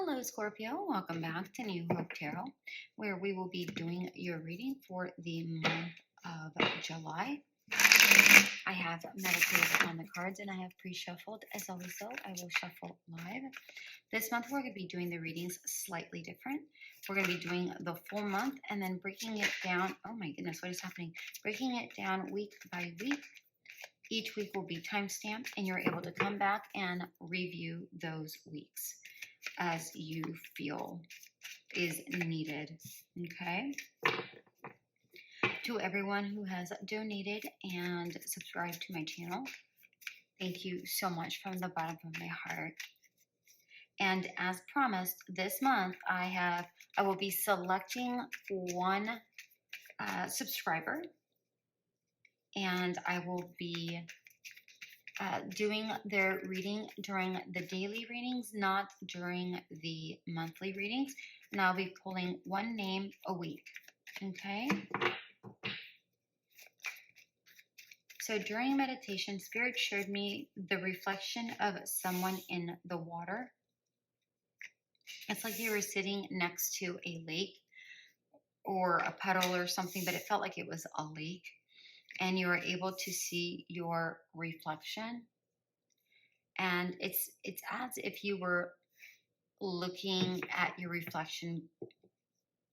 Hello, Scorpio. Welcome back to New Hope Tarot, where we will be doing your reading for the month of July. I have meditated on the cards and I have pre-shuffled. As always, though, I will shuffle live. This month, we're going to be doing the readings slightly different. We're going to be doing the full month and then breaking it down. Oh my goodness, what is happening? Breaking it down week by week. Each week will be timestamped, and you're able to come back and review those weeks as you feel is needed. Okay. To everyone who has donated and subscribed to my channel, thank you so much from the bottom of my heart. And as promised, this month I will be selecting one subscriber, and I will be doing their reading during the daily readings, not during the monthly readings. And I'll be pulling one name a week. Okay. So during meditation, Spirit showed me the reflection of someone in the water. It's like you were sitting next to a lake or a puddle or something, but it felt like it was a lake, and you were able to see your reflection. And it's as if you were looking at your reflection,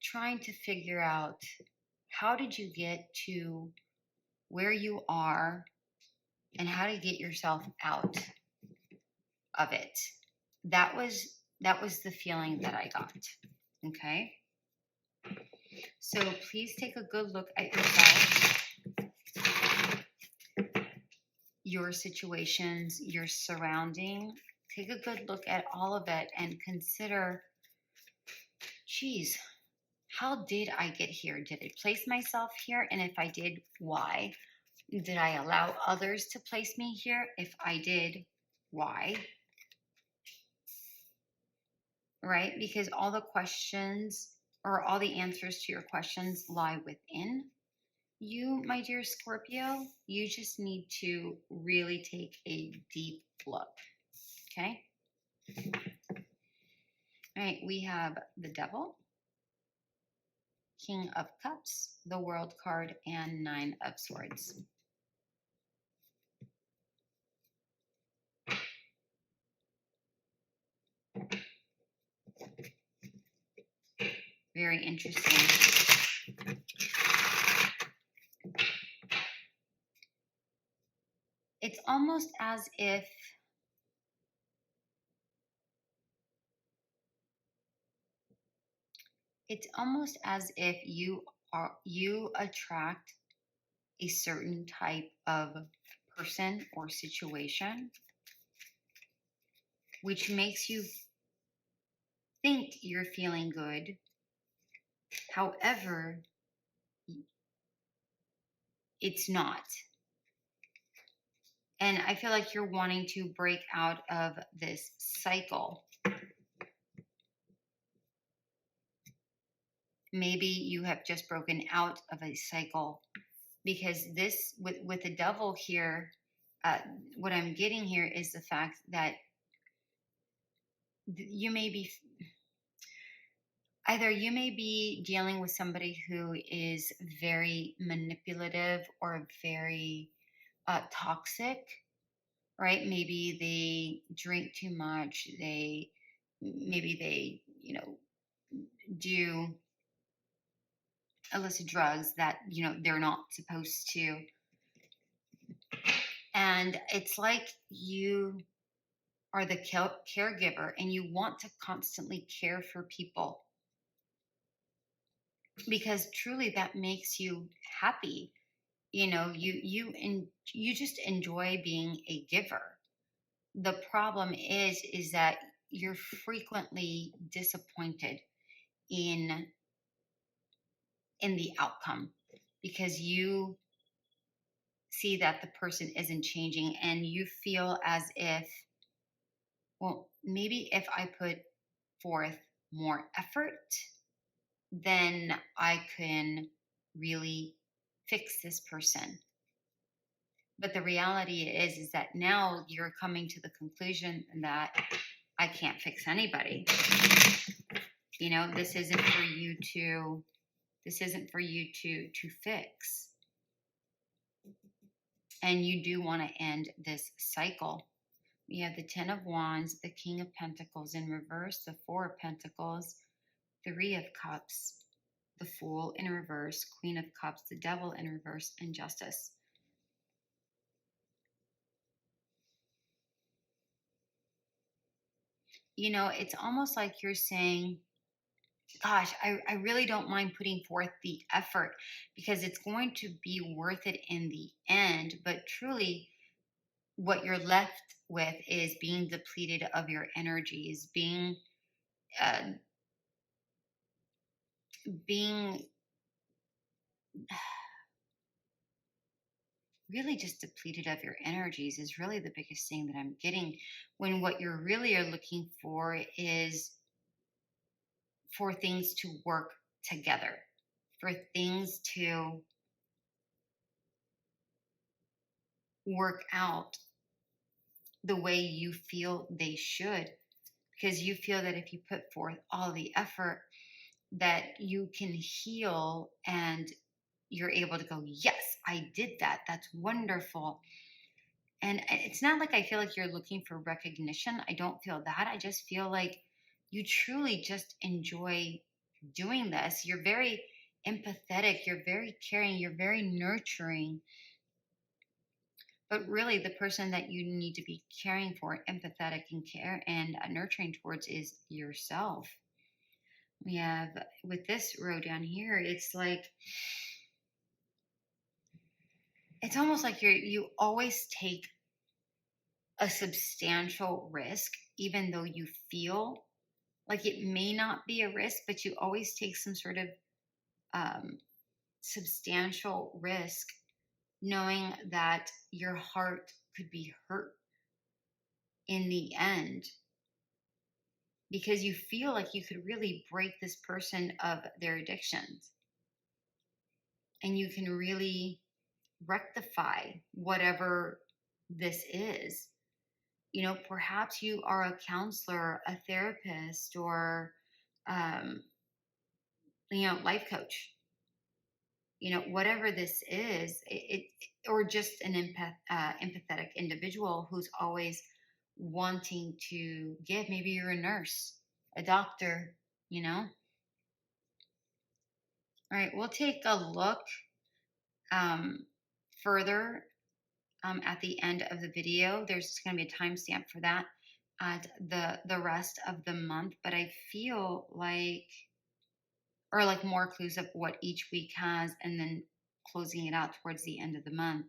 trying to figure out, how did you get to where you are and how to get yourself out of it. That was the feeling that I got. Okay. So please take a good look at yourself, your situations, your surrounding. Take a good look at all of it and consider, geez, how did I get here? Did I place myself here? And if I did, why? Did I allow others to place me here? If I did, why? Right? Because all the questions or all the answers to your questions lie within you, my dear Scorpio. You just need to really take a deep look. Okay? All right, we have the Devil, King of Cups, the World card, and Nine of Swords. Very interesting. It's almost as if you attract a certain type of person or situation, which makes you think you're feeling good. However, it's not. And I feel like you're wanting to break out of this cycle. Maybe you have just broken out of a cycle, because this, with the Devil here, what I'm getting here is the fact that you may be dealing with somebody who is very manipulative or very toxic, right? Maybe they drink too much. Maybe they do illicit drugs that they're not supposed to. And it's like you are the caregiver and you want to constantly care for people, because truly that makes you happy. You just enjoy being a giver. The problem is that you're frequently disappointed in the outcome, because you see that the person isn't changing, and you feel as if, well, maybe if I put forth more effort, then I can really fix this person. But the reality is that now you're coming to the conclusion that I can't fix anybody. You know, this isn't for you to fix. And you do want to end this cycle. We have the 10 of Wands, the King of Pentacles in reverse, the 4 of Pentacles, 3 of Cups, the Fool in reverse, Queen of Cups, the Devil in reverse, and Justice. You know, it's almost like you're saying, gosh, I really don't mind putting forth the effort because it's going to be worth it in the end. But truly, what you're left with is being depleted of your energies, uh, being really just depleted of your energies is really the biggest thing that I'm getting, when what you're really are looking for is for things to work together, for things to work out the way you feel they should, because you feel that if you put forth all the effort that you can heal, and you're able to go, yes, I did that, that's wonderful. And it's not like I feel like you're looking for recognition. I don't feel that. I just feel like you truly just enjoy doing this. You're very empathetic, you're very caring, you're very nurturing. But really, the person that you need to be caring for, empathetic, and care and nurturing towards is yourself. We have, with this row down here, it's like, it's almost like you always take a substantial risk, even though you feel like it may not be a risk, but you always take some sort of um, substantial risk, knowing that your heart could be hurt in the end, because you feel like you could really break this person of their addictions, and you can really rectify whatever this is. You know, perhaps you are a counselor, a therapist, or um, life coach. You know, whatever this is, or just an empathetic individual who's always wanting to give. Maybe you're a nurse, a doctor. You know. All right, we'll take a look um, further at the end of the video. There's going to be a timestamp for that at the rest of the month, but I feel like, or like more clues of what each week has, and then closing it out towards the end of the month.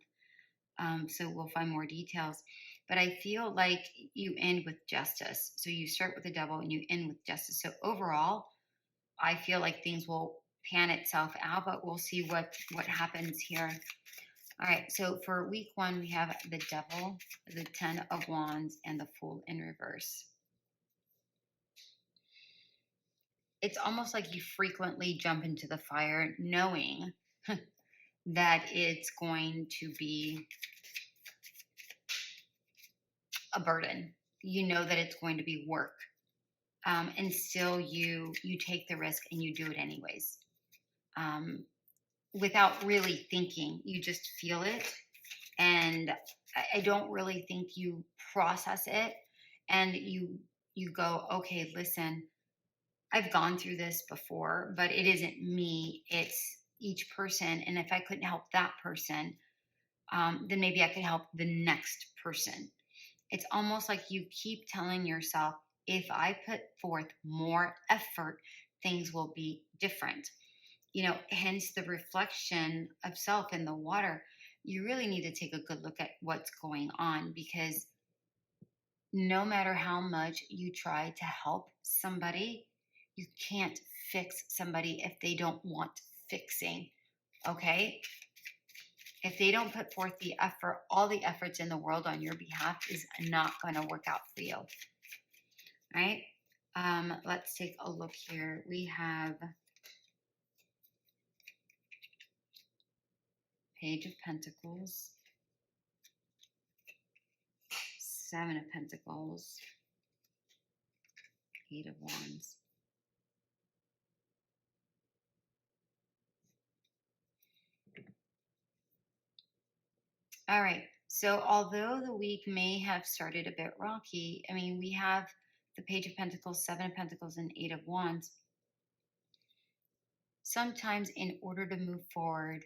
So we'll find more details. But I feel like you end with Justice. So you start with the Devil and you end with Justice. So overall, I feel like things will pan itself out, but we'll see what happens here. All right, so for week 1, we have the Devil, the 10 of Wands, and the Fool in reverse. It's almost like you frequently jump into the fire knowing that it's going to be a burden. You know that it's going to be work. And still you take the risk and you do it anyways. Without really thinking, you just feel it. And I don't really think you process it. And you go, okay, listen, I've gone through this before, but it isn't me, it's each person. And if I couldn't help that person, then maybe I could help the next person. It's almost like you keep telling yourself, if I put forth more effort, things will be different. You know, hence the reflection of self in the water. You really need to take a good look at what's going on, because no matter how much you try to help somebody, you can't fix somebody if they don't want fixing. Okay? If they don't put forth the effort, all the efforts in the world on your behalf is not going to work out for you. All right? Let's take a look here. We have Page of Pentacles, 7 of Pentacles, Eight of Wands. All right. So although the week may have started a bit rocky, I mean, we have the Page of Pentacles, Seven of Pentacles, and Eight of Wands. Sometimes in order to move forward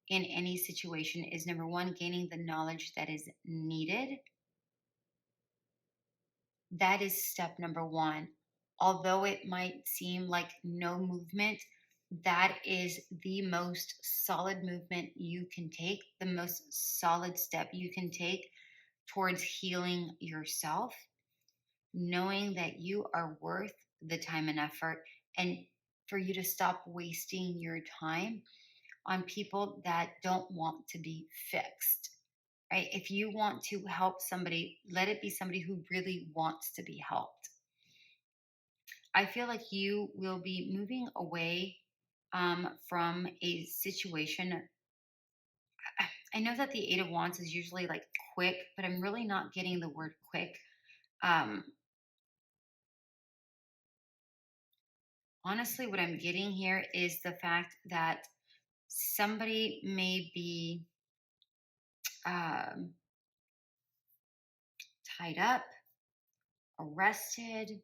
in any situation is number one, gaining the knowledge that is needed. That is step number one. Although it might seem like no movement, that is the most solid movement you can take, the most solid step you can take towards healing yourself, knowing that you are worth the time and effort, and for you to stop wasting your time on people that don't want to be fixed. Right? If you want to help somebody, let it be somebody who really wants to be helped. I feel like you will be moving away from a situation. I know that the Eight of Wands is usually like quick, but I'm really not getting the word quick. Honestly, what I'm getting here is the fact that somebody may be tied up, arrested,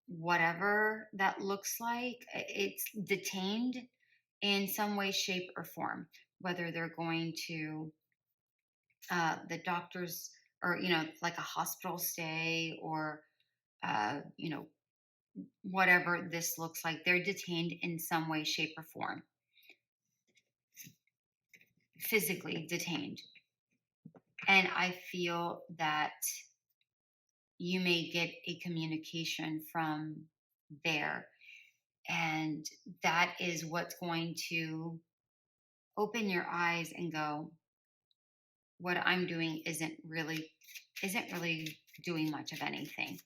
whatever that looks like. It's detained in some way, shape, or form, whether they're going to the doctors or, like a hospital stay or, whatever this looks like. They're detained in some way, shape, or form, physically detained. And I feel that you may get a communication from there. And that is what's going to open your eyes and go, what I'm doing isn't really doing much of anything.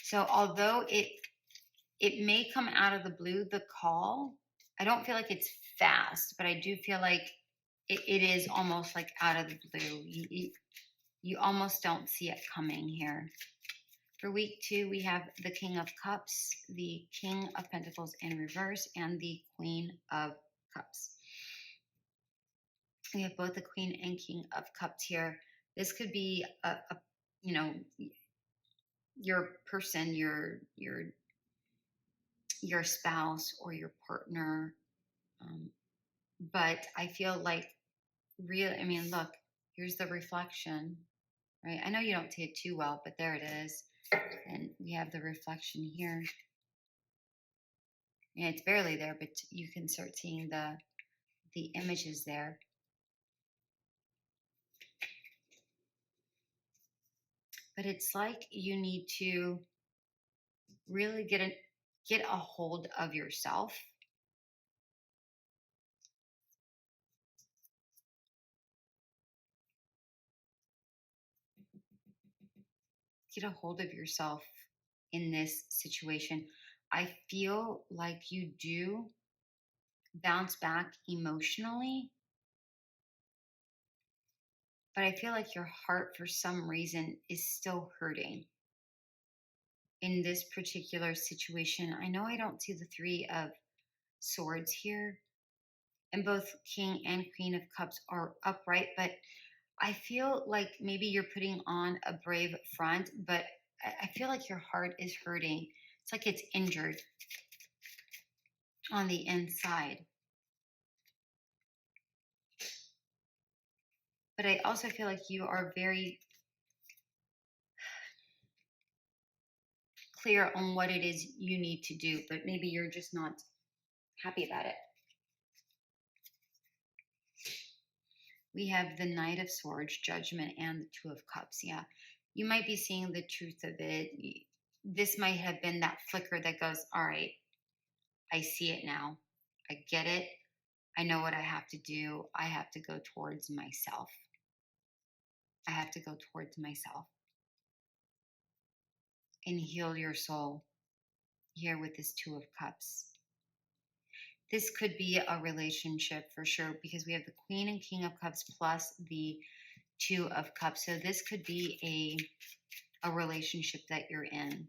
So although it may come out of the blue, the call, I don't feel like it's fast, but I do feel like it is almost like out of the blue. You almost don't see it coming here. For week 2, we have the King of Cups, the King of Pentacles in reverse, and the Queen of Cups. We have both the Queen and King of Cups here. This could be your person, your spouse or your partner. But I feel like look, here's the reflection, right? I know you don't see it too well, but there it is. And we have the reflection here. And it's barely there, but you can start seeing the images there. But it's like you need to really get a hold of yourself. Get a hold of yourself in this situation. I feel like you do bounce back emotionally, but I feel like your heart, for some reason, is still hurting in this particular situation. I know I don't see the Three of Swords here, and both King and Queen of Cups are upright, but I feel like maybe you're putting on a brave front, but I feel like your heart is hurting. It's like it's injured on the inside. But I also feel like you are very clear on what it is you need to do, but maybe you're just not happy about it. We have the Knight of Swords, Judgment, and the Two of Cups. Yeah, you might be seeing the truth of it. This might have been that flicker that goes, all right, I see it now. I get it. I know what I have to do. I have to go towards myself. I have to go towards myself and heal your soul here with this Two of Cups. This could be a relationship for sure, because we have the Queen and King of Cups plus the Two of Cups. So this could be a relationship that you're in.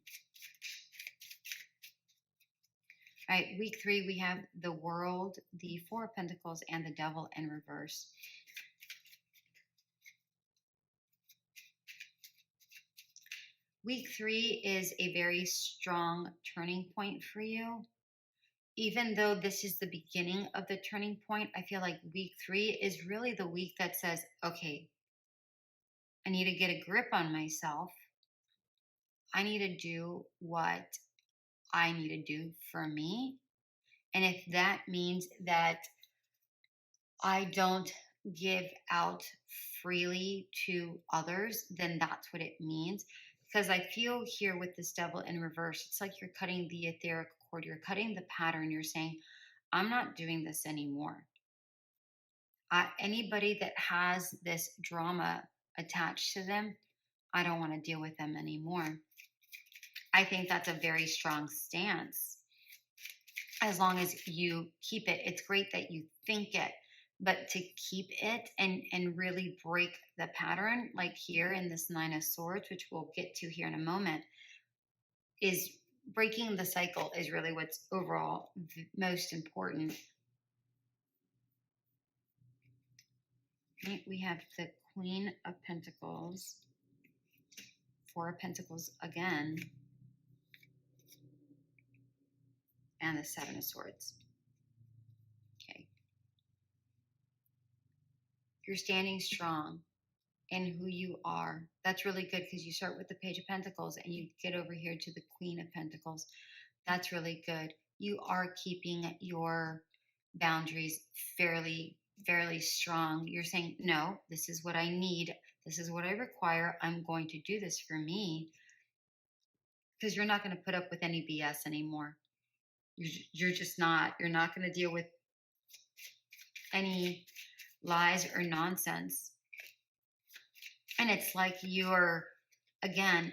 All right, week 3, we have the World, the Four of Pentacles, and the Devil in reverse. Week 3 is a very strong turning point for you. Even though this is the beginning of the turning point, I feel like week 3 is really the week that says, okay, I need to get a grip on myself. I need to do what I need to do for me. And if that means that I don't give out freely to others, then that's what it means. Because I feel here with this Devil in reverse, it's like you're cutting the etheric cord, you're cutting the pattern. You're saying, I'm not doing this anymore. Anybody that has this drama attached to them, I don't want to deal with them anymore. I think that's a very strong stance. As long as you keep it, it's great that you think it, but to keep it and really break the pattern, like here in this Nine of Swords, which we'll get to here in a moment, is breaking the cycle is really what's overall most important. We have the Queen of Pentacles, Four of Pentacles again, and the Seven of Swords. Okay. You're standing strong in who you are. That's really good because you start with the Page of Pentacles and you get over here to the Queen of Pentacles. That's really good. You are keeping your boundaries fairly strong. You're saying, no, this is what I need. This is what I require. I'm going to do this for me, because you're not going to put up with any BS anymore. You're just not. You're not going to deal with any lies or nonsense. And it's like you're, again,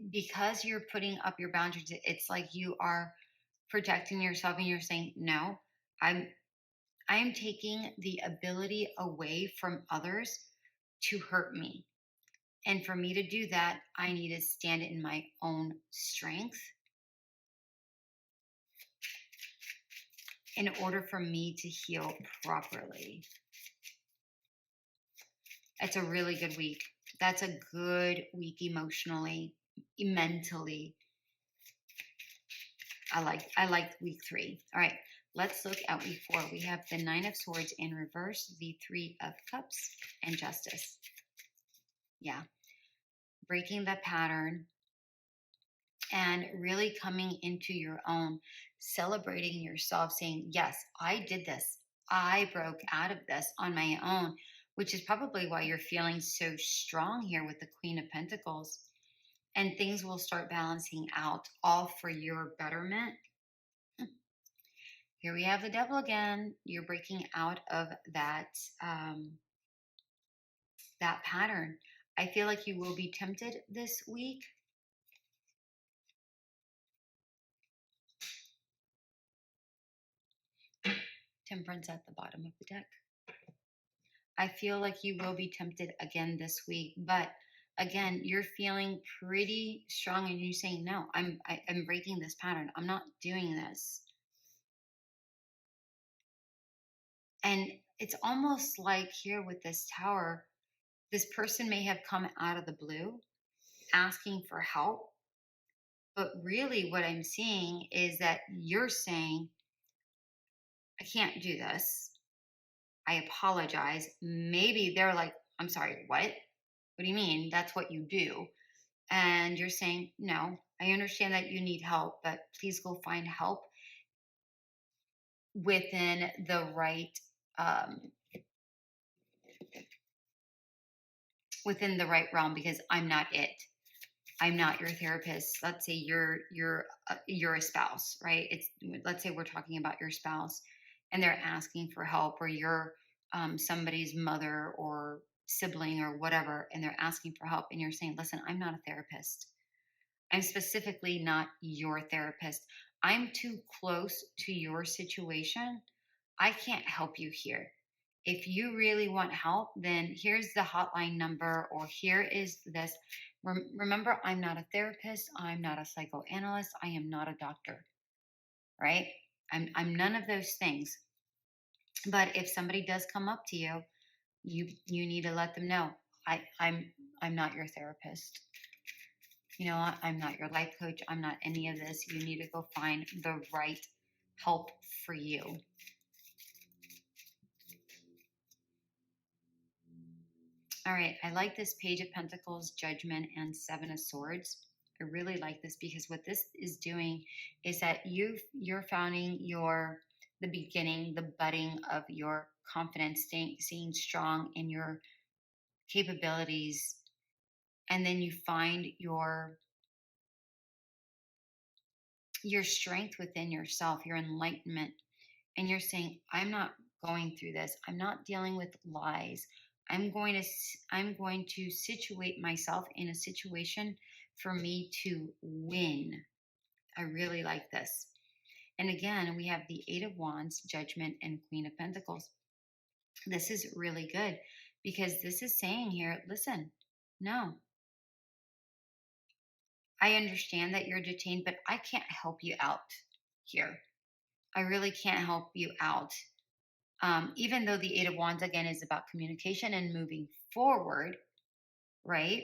because you're putting up your boundaries, it's like you are protecting yourself and you're saying, no, I am taking the ability away from others to hurt me. And for me to do that, I need to stand in my own strength in order for me to heal properly. It's a really good week. That's a good week emotionally, mentally. I like week 3. All right, let's look at week 4. We have the Nine of Swords in reverse, the Three of Cups, and Justice. Yeah. Breaking the pattern and really coming into your own, celebrating yourself, saying, yes, I did this. I broke out of this on my own, which is probably why you're feeling so strong here with the Queen of Pentacles. And things will start balancing out, all for your betterment. Here we have the Devil again. You're breaking out of that, that pattern. I feel like you will be tempted this week. Temperance at the bottom of the deck. I feel like you will be tempted again this week, but again, you're feeling pretty strong and you're saying, no, I'm breaking this pattern. I'm not doing this. And it's almost like here with this Tower, this person may have come out of the blue asking for help. But really what I'm seeing is that you're saying, I can't do this. I apologize. Maybe they're like, I'm sorry, what? What do you mean? That's what you do. And you're saying, no, I understand that you need help, but please go find help within the right, realm, because I'm not it. I'm not your therapist. Let's say you're a spouse, right? Let's say we're talking about your spouse and they're asking for help, or you're somebody's mother or sibling or whatever, and they're asking for help, and you're saying, listen, I'm not a therapist. I'm specifically not your therapist. I'm too close to your situation. I can't help you here. If you really want help, then here's the hotline number, or here is this. Remember, I'm not a therapist. I'm not a psychoanalyst. I am not a doctor, right? I'm none of those things. But if somebody does come up to you, you need to let them know, I'm not your therapist. You know, I'm not your life coach. I'm not any of this. You need to go find the right help for you. All right, I like this Page of Pentacles, Judgment, and Seven of Swords. I really like this because what this is doing is that you're founding the beginning, the budding of your confidence, staying strong in your capabilities, and then you find your strength within yourself, your enlightenment, and you're saying, I'm not going through this. I'm not dealing with lies. I'm going to situate myself in a situation for me to win. I really like this. And again, we have the Eight of Wands, Judgment, and Queen of Pentacles. This is really good because this is saying here, listen, no, I understand that you're detained, but I can't help you out here. I really can't help you out. Even though the Eight of Wands, again, is about communication and moving forward, right?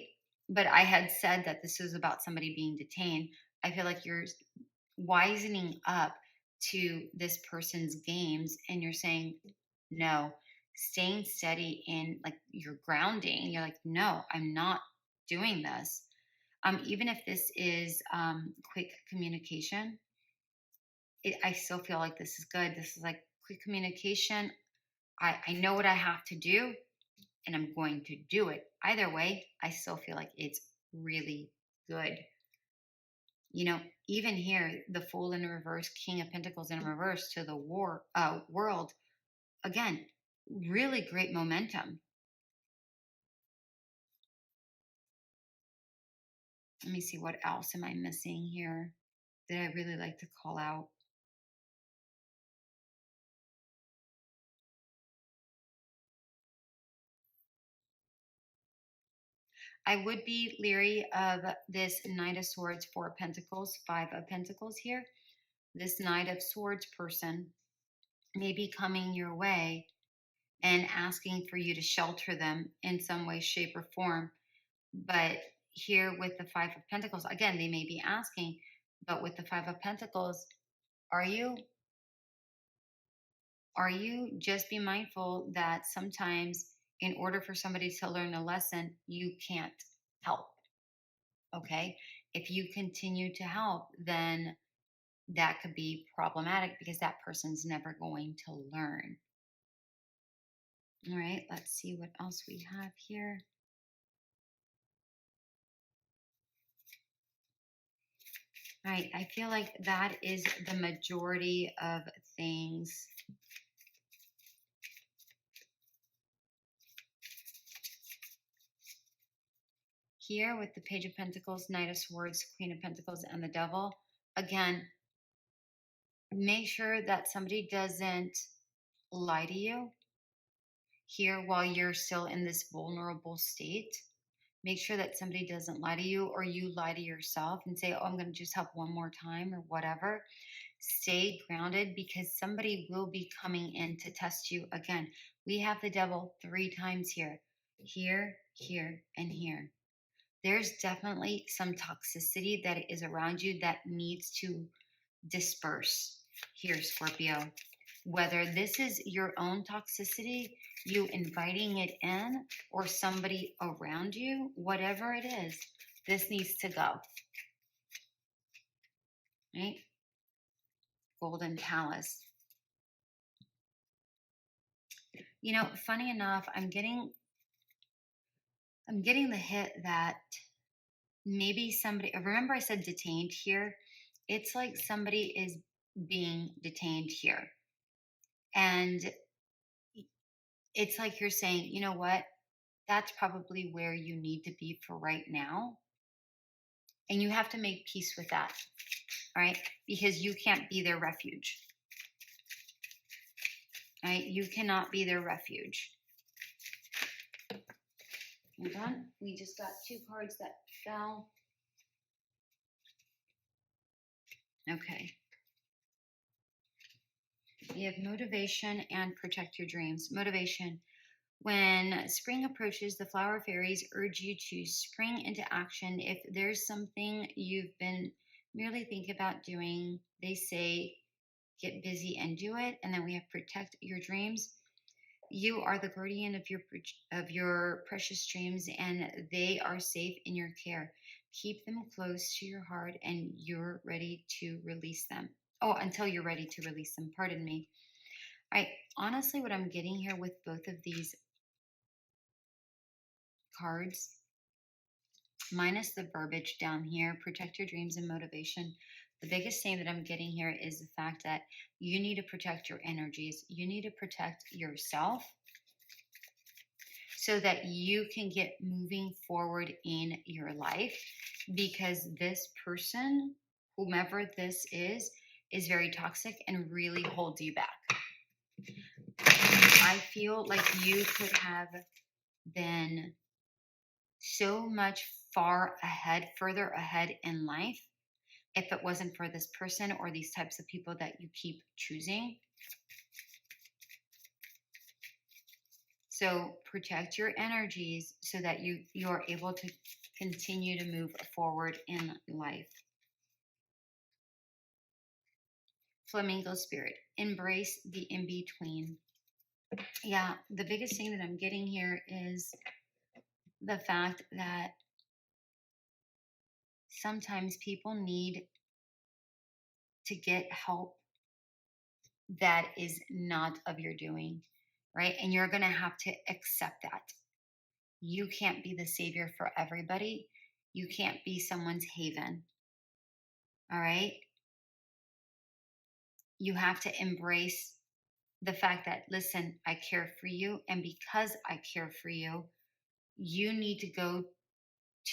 But I had said that this was about somebody being detained. I feel like you're wisening up to this person's games and you're saying, no, staying steady in like your grounding. You're like, no, I'm not doing this. Even if this is quick communication, I still feel like this is good. This is like quick communication. I know what I have to do and I'm going to do it. Either way, I still feel like it's really good. You know, even here, the Fool in reverse, King of Pentacles in reverse to the world. Again, really great momentum. Let me see, what else am I missing here that I really like to call out? I would be leery of this Knight of Swords, Four of Pentacles, Five of Pentacles here. This Knight of Swords person may be coming your way and asking for you to shelter them in some way, shape, or form. But here with the Five of Pentacles, again, they may be asking, but with the Five of Pentacles, are you? Just be mindful that sometimes in order for somebody to learn a lesson, you can't help. Okay. If you continue to help, then that could be problematic because that person's never going to learn. All right, let's see what else we have here. All right, I feel like that is the majority of things. Here with the Page of Pentacles, Knight of Swords, Queen of Pentacles, and the Devil. Again, make sure that somebody doesn't lie to you here while you're still in this vulnerable state. Make sure that somebody doesn't lie to you or you lie to yourself and say, oh, I'm going to just help one more time or whatever. Stay grounded because somebody will be coming in to test you again. We have the Devil 3 times here, here, and here. There's definitely some toxicity that is around you that needs to disperse here, Scorpio. Whether this is your own toxicity, you inviting it in, or somebody around you, whatever it is, this needs to go. Right? Golden Palace. You know, funny enough, I'm getting the hit that maybe somebody, remember I said detained here? It's like somebody is being detained here. And it's like you're saying, you know what? That's probably where you need to be for right now. And you have to make peace with that, all right? Because you can't be their refuge. right? You cannot be their refuge. Hold on. We just got 2 cards that fell. Okay. We have motivation and protect your dreams. Motivation. When spring approaches, the flower fairies urge you to spring into action. If there's something you've been merely thinking about doing, they say get busy and do it. And then we have protect your dreams. You are the guardian of your precious dreams, and they are safe in your care. Keep them close to your heart, and you're ready to release them. Oh, until you're ready to release them. Pardon me. All right. Honestly, what I'm getting here with both of these cards, minus the verbiage down here, protect your dreams and motivation. The biggest thing that I'm getting here is the fact that you need to protect your energies. You need to protect yourself so that you can get moving forward in your life, because this person, whomever this is very toxic and really holds you back. I feel like you could have been so much further ahead in life if it wasn't for this person or these types of people that you keep choosing. So protect your energies so that you're able to continue to move forward in life. Flamingo spirit, embrace the in-between. Yeah, the biggest thing that I'm getting here is the fact that sometimes people need to get help that is not of your doing, right? And you're going to have to accept that. You can't be the savior for everybody. You can't be someone's haven. All right? You have to embrace the fact that, listen, I care for you. And because I care for you, you need to go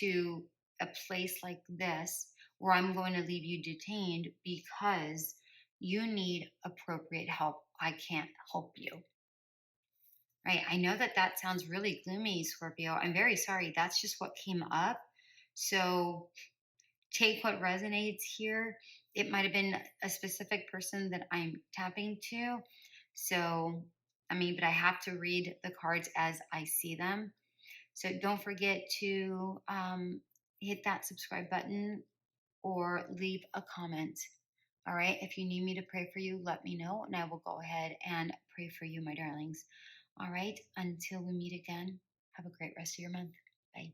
to a place like this where I'm going to leave you detained because you need appropriate help. I can't help you. Right? I know that that sounds really gloomy, Scorpio. I'm very sorry. That's just what came up. So take what resonates here. It might have been a specific person that I'm tapping to. So, but I have to read the cards as I see them. So don't forget to hit that subscribe button or leave a comment. All right. If you need me to pray for you, let me know and I will go ahead and pray for you, my darlings. All right. Until we meet again, have a great rest of your month. Bye.